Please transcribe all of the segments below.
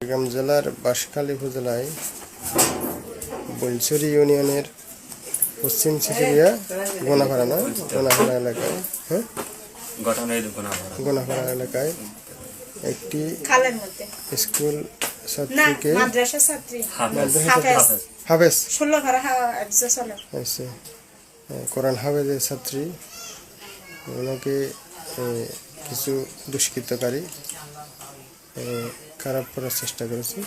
চট্টগ্রাম জেলার বাঁশখালী উপজেলায় বৈলছড়ি ইউনিয়নের পশ্চিম চিচিরিয়া গোনাপাড়া এলাকায় গোনাপাড়া এলাকায় একটি স্কুল ছাত্রীকে হাফেজ কোরআন হাফেজের ছাত্রী ওনাকে কিছু দুষ্কৃতকারী খারাপ করার চেষ্টা করেছে।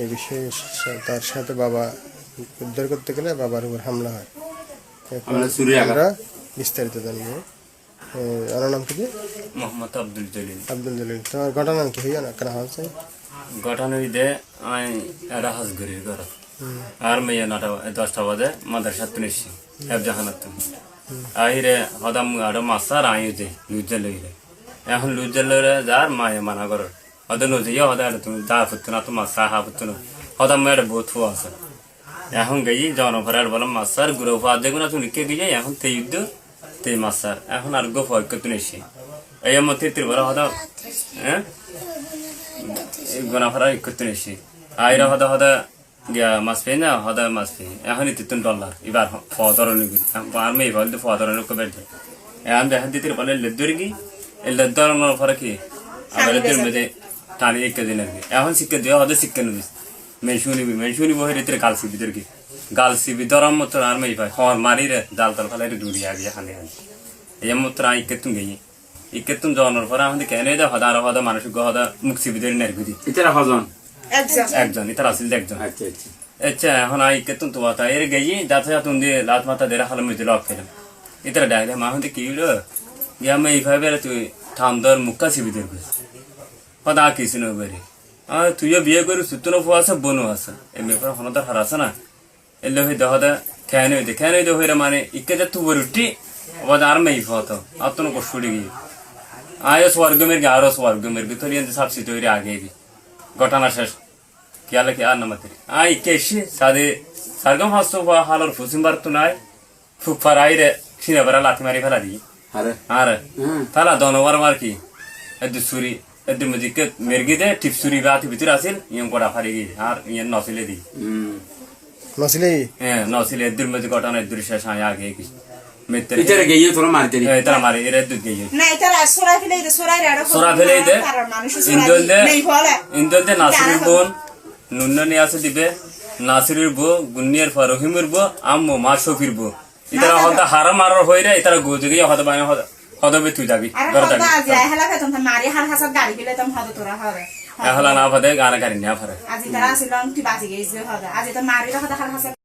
এই বিষয়ে তার সাথে বাবা উদ্ধার করতে গেলে বাবার উপর হামলা হয়। আমরা বিস্তারিত জানবো। আমার নাম কি? মোহাম্মদ আব্দুল জলিল। তোমার ঘটনা কি হইয়া না কেন হয়েছে? ঘটনা হইতে আমি একটা হাঁসঘুরির ঘর আর মেয়ে 10টা বাজে মাদ্রাসা তুলেছি জাহানাত আহিরে হদাম আরো মাসার আইতে লুজে লইলে এখন লুজে লইলে যার মায়ে মানা কর হদে নজিয়া হদে তুমি যা ফুটতো না তো মাসা হা ফুটতো না হদাম মেয়ের বহুত আছে এখন গেই জনভরার বললাম মাসার গুরু ফাদ দেখো না তুমি লিখে গিয়ে এখন তে যুদ্ধ তে মাসার এখন আর গো ফয় করতে নেছি এই মতে ত্রিপুরা হদাম হ্যাঁ গোনাফারা করতে নেছি আইরা হদা হদা গিয়া মাছ পেয়ে না হদা মাছ পেয়ে এখনই $3 এবার ফদরনি আর মেয়ে বলতে ফদরনি কবে এখন দেখা দিতে বলে লেদুর কি এই লেদুর পরে কি আবার লেদুর মধ্যে টানি এক দিন আর কি এখন শিক্ষা দেওয়া হদে শিক্ষা নিবি মেনশুনি বহে রেতে গালসি ভিতর কি গালসি ভিতরম মতো আর মেয়ে পাই হর মারি রে জাল তাল ফেলে দূরি আগে খানে খানে এই মতো আই কেতুন গেই ইকেতুন জনের পরে আমাদের কেন দে হদা আর হদা মানুষ হদা মুক্তি ভিতরে নেরগুদি ইতারা হজন একজন ইতার আসিল একজন আচ্ছা এখন আই কেতুন তো বাতা এর গেই যাতে তুন দিয়ে লাত মাথা দেরা হালে মিতে লক ফেলাম ইতারা ডাইলে মা হতে কি হলো ইয়া মে ইভাবে তুই ঠান্ডার মুক্কা সিবিদের কই হদা কিছু না বেরি আর তুইও বিয়ে করে সুতনো ফো আছে বনো আছে এমনি পর হনদার হার আছে না এলে হই দহদা কেন হইতে হইরা মানে ইকে যে তু বরুটি ওদ আর মেই ফতো আতনো কষ্টুড়ি গই আয় স্বর্গমের গে আরো স্বর্গমের গে তোর এন্তে সাবসিট হইরে আগে গই ঘটনা শেষ কিয়ালে কি আর নামতে আই কেশি সাদে সরগম হাসতো হালর ফুসিমবার তো নাই ফুফার আইরে সিনে বড় লাথি মারি ফেলা দি আরে তালা দনবার মার কি এদু সুরি এদু মজিকে মেরগি দে টিপ সুরি বাতি ভিতর আসিল ইয়ং কোড়া ফারি গই আর ইয়ন নসিলে দি নসিলে এদুর মজি ঘটনা এদুর শেষ আয় আগে কি ইতারা গেই তোরা মারতে নি ইতারা মারি এর দুধ গেই না ইতারা সোরা ফেলে দে ইন্দল দে নাসিরুর বোন নুন্ননি আছে দিবে নাসিরুর বো গুন্নিয়ার ফারহিমের বো আম্মু মা শফির বো ইতারা হদা হারা মারার হইরা ইতারা গোজে গিয়ে হদা বানা হদা বে তুই যাবি ঘর যাবি আজ হেলা ফেতন মারি হাল হাসাত গাড়ি গেলে তম হদা তোরা হবে হেলা না ফাদে গানা গাড়ি না ফারে আজি তারা আসিলাম তুই বাজি গেছিস হদা আজি তো মারি হদা হাল হাসাত